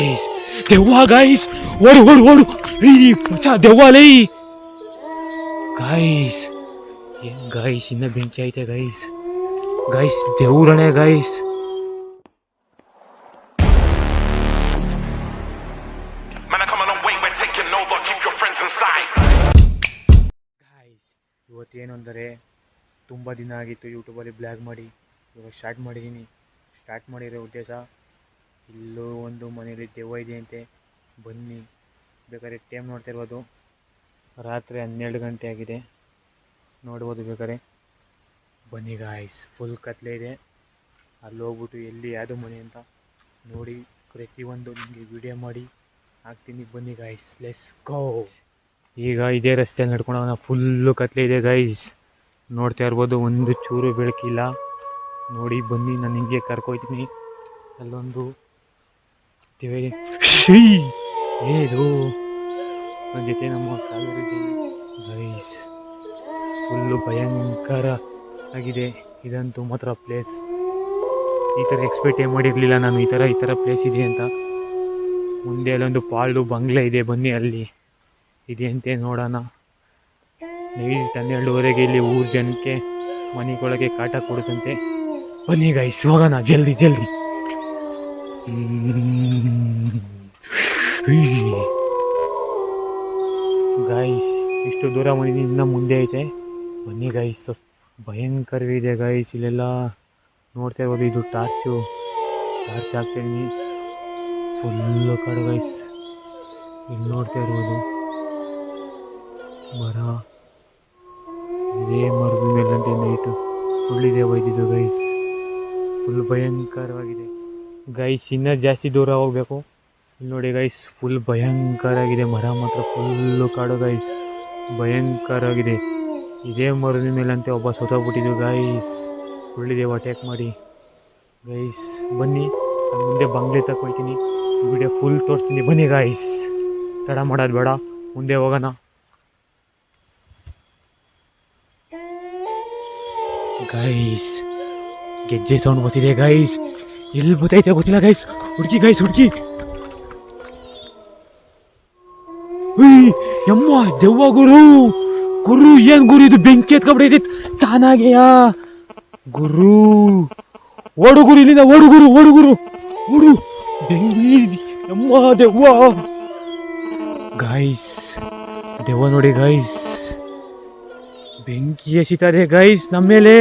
Guys ದೆವ್ವ guys, ಓಡು ಓಡು ಓಡು, ದೆವ್ವ ಲೈ ಗೈಸ್. ಏನ್ ಗೈಸ್ ಇನ್ನ ಬೆಂಕಿ ಐತೆ ಗೈಸ್, ಗೈಸ್ ದೇವ್ರಣೆ ಗೈಸ್. ಇವತ್ತೇನು ಅಂದರೆ ತುಂಬ ದಿನ ಆಗಿತ್ತು ಯೂಟ್ಯೂಬಲ್ಲಿ ಬ್ಲಾಗ್ ಮಾಡಿ, ಇವಾಗ ಸ್ಟಾರ್ಟ್ ಮಾಡಿದ್ದೀನಿ. ಸ್ಟಾರ್ಟ್ ಮಾಡಿರೋ ಉದ್ದೇಶ, ಇಲ್ಲೂ ಒಂದು ಮನೇಲಿ ದೆವ್ವ ಇದೆಯಂತೆ, ಬನ್ನಿ. ಬೇಕಾದ್ರೆ ಟೈಮ್ ನೋಡ್ತಾ ಇರ್ಬೋದು, ರಾತ್ರಿ 12 ಗಂಟೆ ಆಗಿದೆ, ನೋಡ್ಬೋದು ಬೇಕಾದ್ರೆ. ಬನ್ನಿ ಗಾಯ್ಸ್, ಫುಲ್ ಕತ್ಲೆ ಇದೆ. ಅಲ್ಲಿ ಹೋಗ್ಬಿಟ್ಟು ಎಲ್ಲಿ ಯಾವುದು ಮನೆ ಅಂತ ನೋಡಿ ಪ್ರತಿಯೊಂದು ನಿಮಗೆ ವಿಡಿಯೋ ಮಾಡಿ ಹಾಕ್ತೀನಿ. ಬನ್ನಿ ಗಾಯ್ಸ್, ಲೆಟ್ಸ್ ಗೋ. ಈಗ ಇದೇ ರಸ್ತೆಯಲ್ಲಿ ನಡ್ಕೊಂಡು ಫುಲ್ಲು ಕತ್ಲೆ ಇದೆ ಗೈಸ್, ನೋಡ್ತಾ ಇರ್ಬೋದು, ಒಂದು ಚೂರು ಬೆಳಕಿಲ್ಲ ನೋಡಿ. ಬನ್ನಿ, ನಾನು ಹಿಂಗೆ ಕರ್ಕೊಯ್ತೀನಿ. ಅಲ್ಲೊಂದು ಏದು ನನ್ನ ಜೊತೆ ನಮ್ಮ ಕಾವೇರಿ ಗೈಸ್, ಫುಲ್ಲು ಭಯಂಕರ ಆಗಿದೆ ಇದಂತೂ ಮಾತ್ರ ಪ್ಲೇಸ್. ಈ ಥರ ಎಕ್ಸ್ಪೆಕ್ಟೇ ಮಾಡಿರಲಿಲ್ಲ ನಾನು, ಈ ಥರ ಪ್ಲೇಸ್ ಇದೆ ಅಂತ. ಮುಂದೆ ಅಲ್ಲೊಂದು ಪಾಳು ಬಂಗ್ಲೆ ಇದೆ, ಬನ್ನಿ ಅಲ್ಲಿ ಇದೆಯಂತೆ, ನೋಡೋಣ. ನೈಟ್ 12:30 ಇಲ್ಲಿ ಊರು ಜನಕ್ಕೆ ಮನೆಗೊಳಗೆ ಕಾಟ ಕೊಡುತ್ತಂತೆ. ಬನ್ನಿ ಗೈಸ್, ಹೋಗೋಣ ಜಲ್ದಿ ಜಲ್ದಿ. ಗೈಸ್ ಇಷ್ಟು ದೂರ ಬಂದಿದ್ದೀನಿ, ಇನ್ನು ಮುಂದೆ ಐತೆ. ಬನ್ನಿ ಗೈಸ್, ಭಯಂಕರವಿದೆ ಗೈಸ್. ಇಲ್ಲೆಲ್ಲ ನೋಡ್ತಾ ಇರ್ಬೋದು, ಇದು ಟಾರ್ಚ್ ಹಾಕ್ತಾಯಿದ್ದೀನಿ. ಫುಲ್ಲು ಕಾಡು ಗೈಸ್. ಇಲ್ಲಿ ನೋಡ್ತಾ ಇರ್ಬೋದು ಮರ, ಇದೇ ಮರದ ಮೇಲಂತೆ ನೈಟು ಫುಲ್ಲಿದೆ ಒಯ್ದಿದ್ದು ಗೈಸ್. ಫುಲ್ ಭಯಂಕರವಾಗಿದೆ ಗೈಸ್. ಇನ್ನೂ ಜಾಸ್ತಿ ದೂರ ಹೋಗಬೇಕು. ಇಲ್ಲಿ ನೋಡಿ ಗೈಸ್, ಫುಲ್ ಭಯಂಕರ ಆಗಿದೆ. ಮರ ಮಾತ್ರ ಫುಲ್ಲು ಕಾಡು ಗೈಸ್, ಭಯಂಕರವಾಗಿದೆ. ಇದೇ ಮರದ ಮೇಲಂತೆ ಒಬ್ಬ ಸೊತೋಗ್ಬಿಟ್ಟಿದ್ದು ಗೈಸ್. ಫುಲ್ಲಿದೆ, ಅಟ್ಯಾಕ್ ಮಾಡಿ ಗೈಸ್. ಬನ್ನಿ, ನಾನು ಮುಂದೆ ಬಂಗ್ಲೆ ತಗೋಯ್ತೀನಿ, ವಿಡಿಯೋ ಫುಲ್ ತೋರಿಸ್ತೀನಿ. ಬನ್ನಿ ಗೈಸ್, ತಡ ಮಾಡೋದು ಬೇಡ, ಮುಂದೆ ಹೋಗೋಣ. ಗೈಸ್ ಗೆಜ್ಜೆ ಸೌಂಡ್ ಬರ್ತಿದೆ ಗೈಸ್, ಎಲ್ಲಿ ಬರ್ತೈತೆ ಗೊತ್ತಿಲ್ಲ ಗೈಸ್. ಹುಡುಕಿ ಗೈಸ್, ಹುಡುಕಿ. ಯಮ್ಮ ದೆವ್ವ ಗುರು, ಏನ್ ಗುರು ಇದು? ಬೆಂಕಿ ಎತ್ಕೊಂಡ್ಬಿಡೈತೆ ತಾನಾಗೆಯಾ ಗುರು. ಓಡು ಗುರು, ಇಲ್ಲಿಂದ ಓಡು ಗುರು, ಓಡು. ಬೆಂಕಿ ಯಮ್ಮ ದೆವ್ವ ಗೈಸ್, ದೆವ್ವ ನೋಡಿ ಗೈಸ್, ಬೆಂಕಿ ಎಸಿತಾರೆ ಗೈಸ್ ನಮ್ಮ ಮೇಲೆ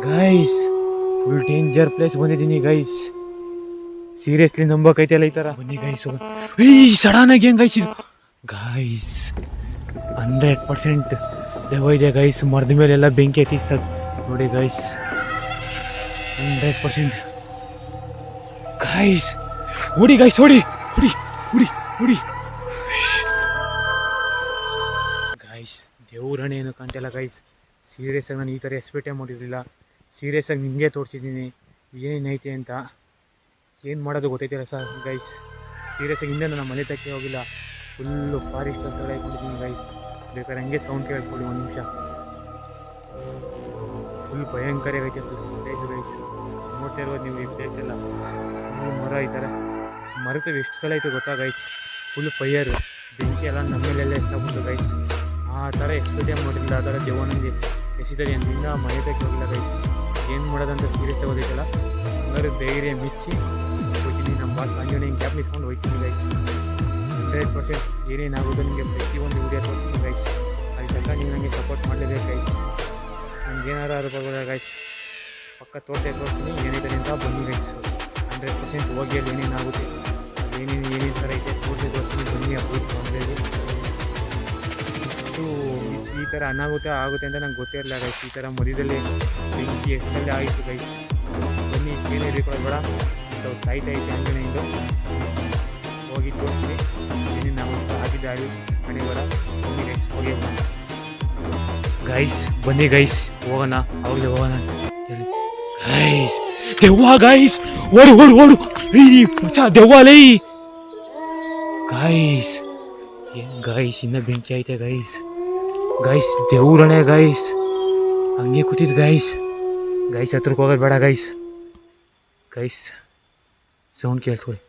ಗೈಸ್. ಫುಲ್ ಡೇಂಜರ್ ಪ್ಲೇಸ್ ಬಂದಿದ್ದೀನಿ ಗೈಸ್, ಸೀರಿಯಸ್ಲಿ ನಂಬಕೈತೆಲ್ಲ ಈ ಥರ. ಬನ್ನಿ ಗೈಸ್, ಸಡನ್ ಆಗಿ ಹೆಂಗ್ ಗೈಸ್ ಇದು ಗೈಸ್. 100% ದೆವ್ವ ಇದೆ ಗೈಸ್. ಮರದ ಮೇಲೆಲ್ಲ ಬೆಂಕಿ ಎತ್ತಿಸೋದು ನೋಡಿ ಗೈಸ್, 100% ಗೈಸ್. ಓಡಿ ಗೈಸ್, ಓಡಿ ಗೈಸ್. ದೇವ್ರಣೆ ಏನು ಕಾಣ್ತಿಲ್ಲ ಗೈಸ್. ಸೀರಿಯಸ್ ಆಗಿ ನಾನು ಈ ಥರ ಎಕ್ಸ್ಪೆಕ್ಟೇ ಮಾಡಿರಲಿಲ್ಲ. ಸೀರಿಯಸ್ ಆಗಿ ನಿಮಗೆ ತೋರಿಸಿದ್ದೀನಿ ಏನೇನೈತೆ ಅಂತ. ಏನು ಮಾಡೋದು ಗೊತ್ತೈತಿಲ್ಲ ಸರ್ ಗೈಸ್. ಸೀರಿಯಸ್ ಆಗಿ ಹಿಂದೆ ನನ್ನ ಮನೆ ತಕ್ಕೆ ಹೋಗಿಲ್ಲ, ಫುಲ್ಲು ಫಾರೆಸ್ಟ್ ಅಂತ ಹೇಳ್ಕೊಂಡಿದ್ದೀನಿ ಗೈಸ್. ಬೇಕಾದ್ರೆ ಹಂಗೆ ಸೌಂಡ್ ಕೇಳ್ಕೊಳ್ಳಿ ಒಂದು ನಿಮಿಷ. ಫುಲ್ ಭಯಂಕರ ಆಗೈತೆ ಪ್ಲೇಸ್ ಗೈಸ್. ನೋಡ್ತಾ ಇರ್ಬೋದು ನೀವು ಈ ಪ್ಲೇಸ್ ಎಲ್ಲ. ಮರ ಈ ಥರ ಮರತವೆ ಎಷ್ಟು ಸಲ ಆಯಿತು ಗೊತ್ತಾ ಗೈಸ್. ಫುಲ್ ಫೈಯರ್, ಬೆಂಕಿ ಎಲ್ಲ ನಮ್ಮ ಮೇಲೆಲ್ಲ ಎಷ್ಟಾಗ್ಬಿಟ್ಟು ಗೈಸ್. ಆ ಥರ ಎಕ್ಸ್ಪೆಕ್ಟೇ ಮಾಡಿರಲಿಲ್ಲ, ಆ ಥರ ದೆವ್ವ ನನಗೆ ಎಸಿತಾರೆ ಅಂತಿಂದ ಮನೆ ತಕ್ಕೆ ಹೋಗಿಲ್ಲ ಗೈಸ್. ಏನು ಮಾಡೋದಂತ ಸೀರಿಯಸ್ ಆಗೋದೈತಲ್ಲ, ಹಂಗಾದ್ರೆ ಧೈರ್ಯ ಮಿಚ್ಚಿ ಹೋಗ್ತೀನಿ. ನಮ್ಮ ಬಾಸ್ ಆಂಜನೇಯನ ಕ್ಯಾಪ್ ನಿಸ್ಕೊಂಡು ಹೋಗ್ತೀನಿ ಗೈಸ್. 100% ಏನೇನಾಗೋದು ನಿಮಗೆ ಪ್ರತಿಯೊಂದು ವಿಡಿಯೋ ತೋರಿಸ್ತೀನಿ ಗೈಸ್. ಅಲ್ಲಿ ತನಕ ನೀವು ನನಗೆ ಸಪೋರ್ಟ್ ಮಾಡಲೇಬೇಕು ಗೈಸ್. ನನಗೇನಾರು ಅರ್ಬೋದು ಗೈಸ್, ಪಕ್ಕ ತೋರಿಸ್ತೀನಿ ಏನಿದೆ ಅಂತ. ಬನ್ನಿ ಗೈಸ್, 100% ಹೋಗಿ ಅಲ್ಲಿ ಏನೇನಾಗುತ್ತೆ, ಏನೇನು ಥರ ಐತೆ ತೋರಿಸ್ತೀನಿ. ಬನ್ನಿ ಅಪ್ಡೇಟ್ ಈ ಥರ ಅನಾಗುತ್ತೆ ಅಂತ ನಂಗೆ ಗೊತ್ತಿರಲಿಲ್ಲ ಗೈಸ್. ಈ ಥರ ಮಧ್ಯದಲ್ಲಿ ಬೆಂಕಿ ಎಕ್ಸಲ್ಲಿ ಆಯಿತು ಗೈಸ್. ಬನ್ನಿ, ಏನೇ ಬೇಕಾದ್ರು ಬೇಡ, ಸಾಯ್ತಾ ಐತೆ ಆಂಜನೇಯಂದು. ಹೋಗಿ ತೋರಿಸ್ತೀನಿ ಏನೇನಾಗುತ್ತೆ ಆಗಿದ್ದಾರು ಮನೆ ಬರ. ಬನ್ನಿ ಗೈಸ್, ಹೋಗಿ ಗೈಸ್. ಬನ್ನಿ ಗೈಸ್, ಹೋಗೋಣ, ಅವಾಗಲೇ ಹೋಗೋಣ ಗೈಸ್. ದೆವ್ವ ಗೈಸ್, ಓಡು ದೆವ್ವ ಲೈ ಗೈಸ್. ಏನು ಗೈಸ್ ಇನ್ನೂ ಬೆಂಕಿ ಐತೆ ಗೈಸ್. ದೇವ್ರಣೆ ಗೈಸ್, ಹಂಗೆ ಕೂತಿದ್ದು ಗೈಸ್. ಹತ್ರಕ್ಕೆ ಹೋಗೋದು ಬೇಡ ಗೈಸ್. ಸೌಂಡ್ ಕೇಳಿಸ್ಕೊಳ್ಳಿ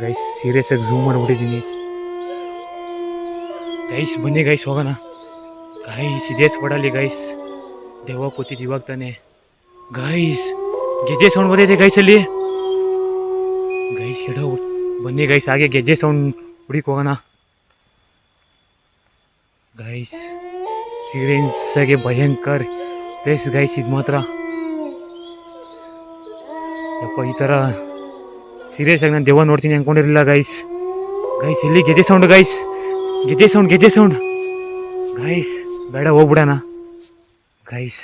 ಗೈಸ್ ಸೀರಿಯಸ್ ಆಗಿ ಝೂಮ್ ಮಾಡಿಬಿಟ್ಟಿದ್ದೀನಿ ಗೈಸ್. ಬನ್ನಿ ಗೈಸ್ ಹೋಗೋಣ ಗೈಸ್. ಇದೇ ಸ್ಪಾಡಲ್ಲಿ ಗೈಸ್ ದೆವ್ವ ಕೂತಿದ್ದು ಇವಾಗ ತಾನೆ ಗೈಸ್. ಗೆಜ್ಜೆ ಸೌಂಡ್ ಬಂದಿದೆ ಗೈಸ್ ಅಲ್ಲಿ ಗೈಸ್. ಎಡೋ ಬನ್ನಿ ಗೈಸ್ ಹಾಗೆ ಗೆಜ್ಜೆ ಸೌಂಡ್ ಹುಡುಕಿ ಹೋಗೋಣ ಗೈಸ್. ಸೀರಿಯಸ್ ಆಗಿ ಭಯಂಕರ ಪ್ಲೇಸ್ ಗೈಸ್ ಇದು ಮಾತ್ರ. ಯಪ್ಪ ಈ ಥರ ಸೀರಿಯಸ್ ಆಗಿ ನಾನು ದೆವ್ವ ನೋಡ್ತೀನಿ ಅಂದ್ಕೊಂಡಿರಲಿಲ್ಲ ಗೈಸ್. ಗೈಸ್ ಇಲ್ಲಿ ಗೆಜ್ಜೆ ಸೌಂಡ್ ಗೈಸ್. ಗೆಜ್ಜೆ ಸೌಂಡ್ ಗೈಸ್. ಬೇಡ ಹೋಗ್ಬಿಡೋಣ ಗೈಸ್.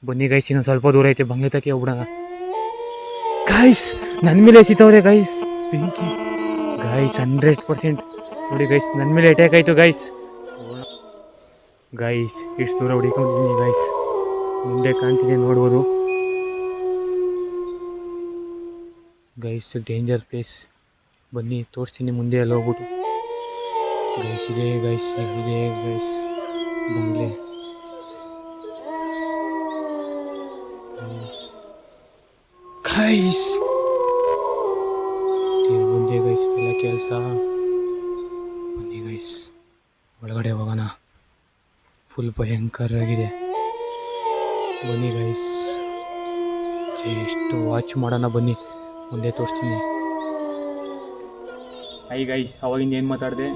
ಬನ್ನಿ ಗೈಸ್ ಇನ್ನೊಂದು ಸ್ವಲ್ಪ ದೂರ ಐತೆ ಬಂಗ್ಲೆ ತಕ್ಕೆ ಹೋಗ್ಬಿಡೋಣ ಗೈಸ್. ನನ್ನ ಮೇಲೆ ಎಸಿತವ್ರೆ ಗೈಸ್ ಬೆಂಕಿ ಗೈಸ್. 100% ನೋಡಿ ಗೈಸ್ ನನ್ನ ಮೇಲೆ ಅಟ್ಯಾಕ್ ಆಯಿತು ಗೈಸ್. ಗೈಸ್ ಇಷ್ಟು ದೂರ ಹುಡುಕೊಂಡಿದ್ದೀನಿ ಗೈಸ್. ಮುಂದೆ ಕಾಣ್ತಿದೆ ನೋಡ್ಬೋದು ಗೈಸ್. Danger place. ಬನ್ನಿ ತೋರಿಸ್ತೀನಿ ಮುಂದೆ ಎಲ್ಲ ಹೋಗ್ಬಿಟ್ಟು ಗೈಸ್. ಇದೆ ಗೈಸ್ ಬಂಗ್ಲೆ ಗೈಸ್. ಮುಂದೆ ಗೈಸ್ ಎಲ್ಲ ಕೆಲಸ. ಬನ್ನಿ ಗೈಸ್ ಒಳಗಡೆ ಹೋಗೋಣ. ಫುಲ್ ಭಯಂಕರ ಆಗಿದೆ. ಬನ್ನಿ ಗೈಸ್ ಎಷ್ಟು ವಾಚ್ ಮಾಡೋಣ. ಬನ್ನಿ ಮುಂದೆ ತೋರಿಸ್ತೀನಿ. ಗೈಸ್ ಅವಾಗಿಂದ ಏನು ಮಾತಾಡಿದೆ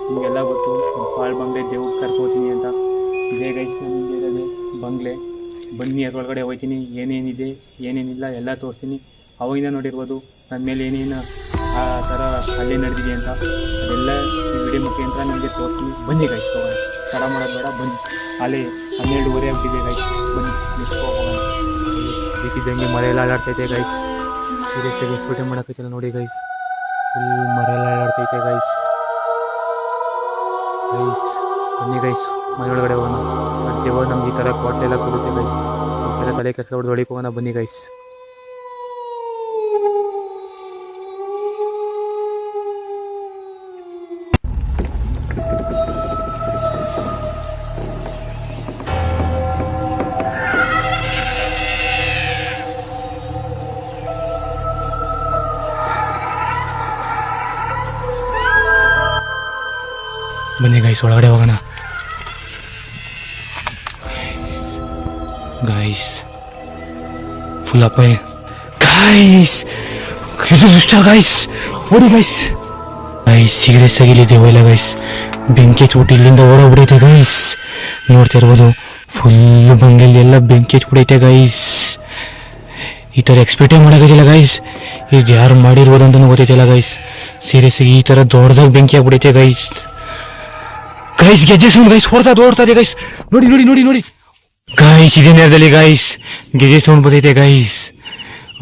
ನಿಮಗೆಲ್ಲ ಗೊತ್ತು. ಪಾಳ್ ಬಂಗ್ಲೆ ದೇವ್ರು ಕರ್ಕೋತೀನಿ ಅಂತ. ಇದೇ ಗೈಸ್ ನಾನು ಇರೋದು ಬಂಗ್ಲೆ. ಬನ್ನಿ ಅದರೊಳಗಡೆ ಹೋಗ್ತೀನಿ. ಏನೇನಿದೆ ಏನೇನಿಲ್ಲ ಎಲ್ಲ ತೋರಿಸ್ತೀನಿ. ಅವಾಗಿಂದ ನೋಡಿರ್ಬೋದು ನನ್ನ ಮೇಲೆ ಏನೇನು ಆ ಥರ ಹಳ್ಳಿ ನಡೆದಿದೆ ಅಂತ. ಅದೆಲ್ಲ ಈ ವಿಡಿಯೋ ಮುಖಾಂತರ ನನಗೆ ತೋರಿಸ್ತೀನಿ. ಬನ್ನಿ ಗೈಸ್ ಹೋಗೋಣ. ತಡ ಮಾಡೋದು ಬೇಡ. ಬನ್ನಿ ಅಲ್ಲಿ 12:30 ಆಗ್ತಿದೆ ಗೈಸ್. ಬನ್ನಿ ನೆಕ್ಸ್ಟ್ ಹೋಗೋಣ. ದಿಕ್ಕಿದ್ದಂಗೆ ಮಳೆ ಎಲ್ಲ ಆಡಾಡ್ತೈತೆ ಗೈಸ್. ಸೀರಿಯಸ್ ಆಗಿ ಸ್ಫೋಟ ಮಾಡೋಕ್ಕೈತಲ್ಲ ನೋಡಿ ಗೈಸ್. ಫುಲ್ ಮರ ಎಲ್ಲ ಆಡಾಡ್ತೈತೆ ಗೈಸ್. ಬನ್ನಿ ಗೈಸ್ ಮನೆ ಒಳಗಡೆ ಹೋಗೋಣ. ಮತ್ತು ಹೋಗಿ ನಮ್ಗೆ ಈ ಥರ ಕೋಟೆ ಎಲ್ಲ ಕೊಡುತ್ತೆ ಗೈಸ್. ಎಲ್ಲ ತಲೆ ಕೆಡ್ಸ್ಕೊಂಡು ಹೊಡಿಗೆ ಹೋಗೋಣ. ಬನ್ನಿ ಗೈಸ್. ಬನ್ನಿ ಗೈಸ್ ಒಳಗಡೆ ಹೋಗೋಣ ಗೈಸ್. ಫುಲ್ ಅಪಾಯ ಗೈಸ್. ಇದು ಇಷ್ಟ ಗೈಸ್. ಓಡಿ ಗೈಸ್. ಸೀರಿಯಸ್ ಆಗಿ ಇಲ್ಲಿ ದೆವ್ವ ಇಲ್ಲ ಗೈಸ್. ಬೆಂಕಿ ಹಚ್ಬಿಟ್ಟು ಇಲ್ಲಿಂದ ಓಡೋಗ್ಬಿಡೈತೆ ಗೈಸ್. ನೋಡ್ತಾ ಇರ್ಬೋದು ಫುಲ್ ಬಂಗಲ್ಲಿ ಎಲ್ಲ ಬೆಂಕಿ ಹಚ್ಬಿಡೈತೆ ಗೈಸ್. ಈ ಥರ ಎಕ್ಸ್ಪೆಕ್ಟೇ ಮಾಡೋಕ್ಕಾಗಿಲ್ಲ ಗೈಸ್. ಇದು ಯಾರು ಮಾಡಿರ್ಬೋದು ಅಂತಲೂ ಗೊತ್ತೈತಿಲ್ಲ ಗೈಸ್. ಸೀರಿಯಸ್ ಆಗಿ ಈ ಥರ ದೊಡ್ಡದಾಗಿ ಬೆಂಕಿ ಆಗ್ಬಿಡೈತೆ ಗೈಸ್. ಗೈಸ್ ಗೆಜ್ಜೆ ಸೌಂಡ್ ಗೈಸ್. ಓಡ್ತಾ ಇದೆ ಗೈಸ್. ನೋಡಿ ಗೈಸ್. ಇದೇ ನೆಲದಲ್ಲಿ ಗೈಸ್ ಗೆಜ್ಜೆ ಸೌಂಡ್ ಬರ್ತೈತೆ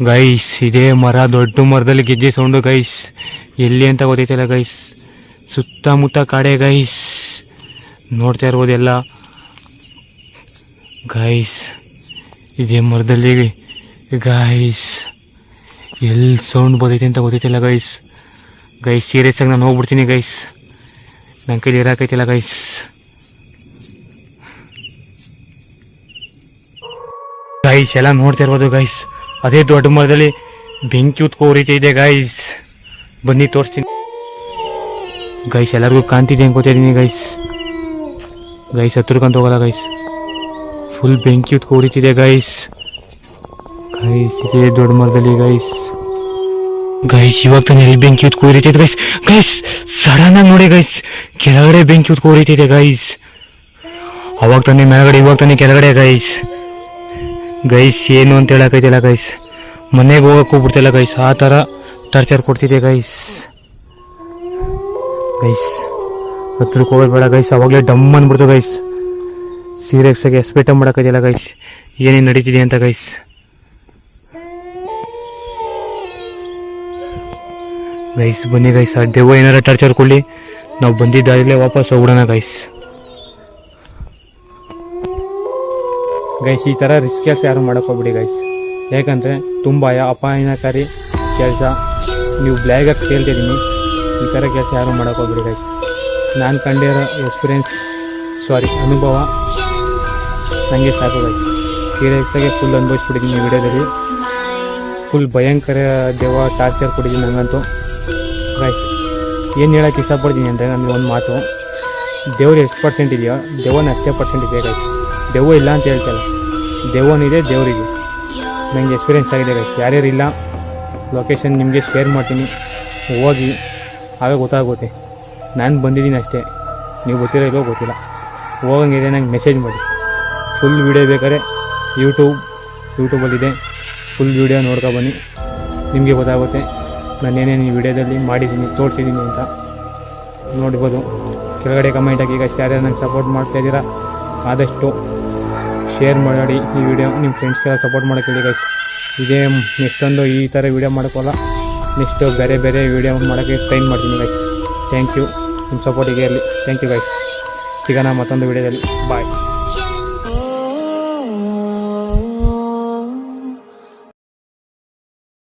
ಗೈಸ್. ಇದೇ ಮರ, ದೊಡ್ಡ ಮರದಲ್ಲಿ ಗೆಜ್ಜೆ ಸೌಂಡು ಗೈಸ್. ಎಲ್ಲಿ ಅಂತ ಗೊತ್ತೈತಿಲ್ಲ ಗೈಸ್. ಸುತ್ತಮುತ್ತ ಕಾಡೆ ಗೈಸ್. ನೋಡ್ತಾ ಇರ್ಬೋದು ಎಲ್ಲ ಗೈಸ್. ಇದೇ ಮರದಲ್ಲಿ ಗೈಸ್ ಎಲ್ಲಿ ಸೌಂಡ್ ಬರ್ತೈತೆ ಅಂತ ಗೊತ್ತೈತಿಲ್ಲ ಗೈಸ್. ಸೀರಿಯಸ್ ಆಗಿ ನಾನು ಹೋಗ್ಬಿಡ್ತೀನಿ ಗೈಸ್. ನನ್ನ ಕೈಲಿ ಇರೋಕೈತಿಲ್ಲ ಗೈಸ್. ಎಲ್ಲ ನೋಡ್ತಾ ಇರ್ಬೋದು ಗೈಸ್. ಅದೇ ದೊಡ್ಡ ಮರದಲ್ಲಿ ಬೆಂಕಿ ಉತ್ಕೋರಿತಿದೆ ಗೈಸ್. ಬನ್ನಿ ತೋರಿಸ್ತೀನಿ ಗೈಸ್. ಎಲ್ಲರಿಗೂ ಕಾಣ್ತಿದೆ ಅನ್ಕೋತಿದ್ದೀನಿ ಗೈಸ್. ಹತ್ರಕ್ಕಂತ ಹೋಗಲ್ಲ ಗೈಸ್. ಫುಲ್ ಬೆಂಕಿ ಉತ್ಕೋರಿತಿದೆ ಗೈಸ್. ಇದೇ ದೊಡ್ಡ ಮರದಲ್ಲಿ ಗೈಸ್. ಇವಾಗ ತಾನೆ ಎಲ್ಲಿ ಬೆಂಕಿ ಉತ್ಕೋರಿತಿದೆ ಗೈಸ್. ಸಡನ್ ಆಗಿ ನೋಡಿ ಗೈಸ್ ಕೆಳಗಡೆ ಬೆಂಕಿ ಉತ್ಕೋರಿತಿದೆ ಗೈಸ್. ಅವಾಗ ತಾನೆ ಮೇಲ್ಗಡೆ, ಇವಾಗ ತಾನೆ ಕೆಳಗಡೆ ಗೈಸ್. ಏನು ಅಂತ ಹೇಳಕೈತಿಲ್ಲ ಗೈಸ್. ಮನೆಗೆ ಹೋಗಕ್ಕೆ ಹೋಗ್ಬಿಡ್ತಿಲ್ಲ ಗೈಸ್. ಆ ಥರ ಟಾರ್ಚರ್ ಕೊಡ್ತಿದೆ ಗೈಸ್. ಹತ್ರಕ್ಕೆ ಹೋಗೋದು ಬೇಡ ಗೈಸ್. ಅವಾಗಲೇ ಡಮ್ ಅಂದ್ಬಿಡ್ತು ಗೈಸ್. ಸೀರಿಯಸ್ ಆಗಿ ಎಕ್ಸ್ಪೆಕ್ಟ್ ಮಾಡೋಕ್ಕಾಗಿಲ್ಲ ಗೈಸ್ ಏನೇನು ನಡೀತಿದೆ ಅಂತ ಗೈಸ್. ಬನ್ನಿ ಗೈಸ್. ಆ ದೆವ್ವ ಏನಾರ ಟಾರ್ಚರ್ ಕೊಡಲಿ, ನಾವು ಬಂದಿದ್ದಾಗಲೇ ವಾಪಸ್ ಹೋಗ್ಬಿಡೋಣ ಗೈಸ್. ಈ ಥರ ರಿಸ್ಕ್ ಕೆಲಸ ಯಾರು ಮಾಡೋಕ್ಕೋಗ್ಬಿಡಿ ಗೈಸ್. ಯಾಕಂದರೆ ತುಂಬ ಅಪಾಯಕಾರಿ ಕೆಲಸ. ನೀವು ಬ್ಲ್ಯಾಗಾಗಿ ಕೇಳ್ತಿದ್ದೀನಿ. ಈ ಥರ ಕೆಲಸ ಯಾರು ಮಾಡೋಕ್ಕೋಗ್ಬಿಡಿ ಗೈಸ್. ನಾನು ಕಂಡಿರೋ ಅನುಭವ ನನಗೆ ಸಾಕು ಗೈಸ್. ಸೀರಿಯಸ್ಸಾಗಿ ಫುಲ್ ಅನುಭವಿಸ್ಬಿಟ್ಟಿದ್ದೀನಿ ಈ ವಿಡಿಯೋದಲ್ಲಿ. ಫುಲ್ ಭಯಂಕರ ದೆವ್ವ ಟಾರ್ಚರ್ ಕೊಟ್ಟಿದ್ದೀನಿ ನನಗಂತೂ. ಗೈಸ್ ಏನು ಹೇಳೋಕ್ಕೆ ಇಷ್ಟಪಡ್ತೀನಿ ಅಂದರೆ ನನಗೆ ಒಂದು ಮಾತು, ದೇವ್ರು ಎಷ್ಟು ಪರ್ಸೆಂಟ್ ಇದೆಯೋ ದೆವ್ವನ ಅಷ್ಟೇ ಪರ್ಸೆಂಟ್ ಇದೆ ಗೈಸ್. ದೆವ್ವ ಇಲ್ಲ ಅಂತ ಹೇಳ್ತಲ್ಲ, ದೆವ್ವನಿದೆ, ದೇವರಿದೆ. ನನಗೆ ಎಕ್ಸ್ಪೀರಿಯೆನ್ಸ್ ಆಗಿದೆ ಗೈಸ್. ಯಾರ್ಯಾರು ಇಲ್ಲ ಲೊಕೇಶನ್ ನಿಮಗೆ ಶೇರ್ ಮಾಡ್ತೀನಿ, ಹೋಗಿ ಆಗ ಗೊತ್ತಾಗುತ್ತೆ. ನಾನು ಬಂದಿದ್ದೀನಿ ಅಷ್ಟೇ, ನೀವು ಗೊತ್ತಿರೋ ಇಲ್ಲೋ ಗೊತ್ತಿಲ್ಲ. ಹೋಗಂಗಿದೆ ನಂಗೆ ಮೆಸೇಜ್ ಮಾಡಿ. ಫುಲ್ ವೀಡಿಯೋ ಬೇಕಾದ್ರೆ ಯೂಟ್ಯೂಬಲ್ಲಿದೆ, ಫುಲ್ ವೀಡಿಯೋ ನೋಡ್ಕೊಬನ್ನಿ, ನಿಮಗೆ ಗೊತ್ತಾಗುತ್ತೆ ನಾನು ಏನೇನು ಈ ವಿಡಿಯೋದಲ್ಲಿ ಮಾಡಿದ್ದೀನಿ, ತೋರಿಸಿದ್ದೀನಿ ಅಂತ ನೋಡ್ಬೋದು. ಕೆಳಗಡೆ ಕಮೆಂಟ್ ಹಾಕಿ ಈಗ ಯಾರ್ಯಾರು ನಂಗೆ ಸಪೋರ್ಟ್ ಮಾಡ್ತಾಯಿದ್ದೀರಾ ಆದಷ್ಟು ಶೇರ್ ಮಾಡಿ ಈ ವಿಡಿಯೋ. ನಿಮ್ಮ ಫ್ರೆಂಡ್ಸ್ಗೆಲ್ಲ ಸಪೋರ್ಟ್ ಮಾಡೋಕ್ಕೆ ಹೇಳಿ ಗೈಸ್. ಇದೇ ನೆಕ್ಸ್ಟೊಂದು ಈ ಥರ ವೀಡಿಯೋ ಮಾಡೋಕ್ಕಲ್ಲ, ನೆಕ್ಸ್ಟು ಬೇರೆ ಬೇರೆ ವೀಡಿಯೋ ಮಾಡೋಕ್ಕೆ ಟ್ರೈನ್ ಮಾಡ್ತೀನಿ ಗೈಸ್. ಥ್ಯಾಂಕ್ ಯು, ನಿಮ್ಮ ಸಪೋರ್ಟಿಗೆ ಇರಲಿ. Thank you guys. ಸಿಗೋಣ ಮತ್ತೊಂದು ವೀಡಿಯೋದಲ್ಲಿ. ಬಾಯ್.